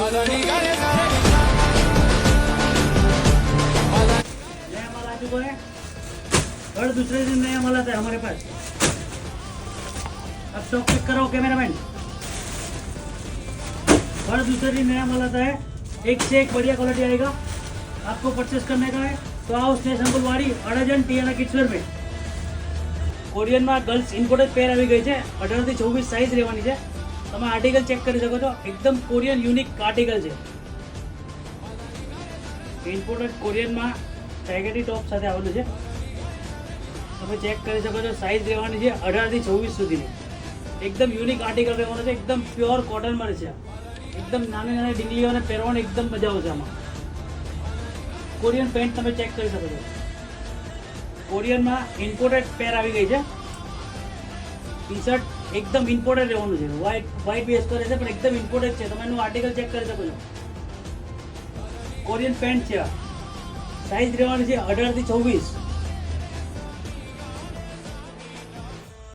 माल आ चुका है, हर दूसरे दिन नया माल आता है हमारे पास। अब स्टॉक चेक करो कैमरामैन, हर दूसरे दिन नया माल आता है, एक से एक बढ़िया क्वालिटी आएगा। आपको परचेस करने का है तो आओ स्टेशन बुलवाड़ी અડાજણ ટીયાના કિડ્સવેર में। કોરિયનમાં ગર્લ્સ ઇમ્પોર્ટેડ પેર આવી ગઈ છે, 18 થી 24 સાઇઝ રહેવાની છે। તમે આર્ટિકલ ચેક કરી શકો છો, એકદમ કોરિયન યુનિક આર્ટિકલ છે। ઇમ્પોર્ટેડ કોરિયનમાં ટાઇગરી ટોપ સાથે આવેલું છે, તમે ચેક કરી શકો છો। સાઇઝ રહેવાની છે 18 થી 24 સુધીની, એકદમ યુનિક આર્ટિકલ રહેવાનો છે, એકદમ પ્યોર કોટનમાં છે। એકદમ નાની નાની ડીંગલીઓને પહેરવાની એકદમ મજા આવશે આમાં। કોરિયન પેન્ટ તમે ચેક કરી શકો છો, કોરિયનમાં ઇમ્પોર્ટેડ પેર આવી ગઈ છે। ટી શર્ટ એકદમ ઇમ્પોર્ટેડ રહેવાનું છે, વ્હાઇટ બેઝ કરે છે પણ એકદમ ઇમ્પોર્ટેડ છે। તમે એનું આર્ટિકલ ચેક કરી શકો છો। કોરિયન પેન્ટ છે, સાઇઝ રહેવાની છે 18 થી 24,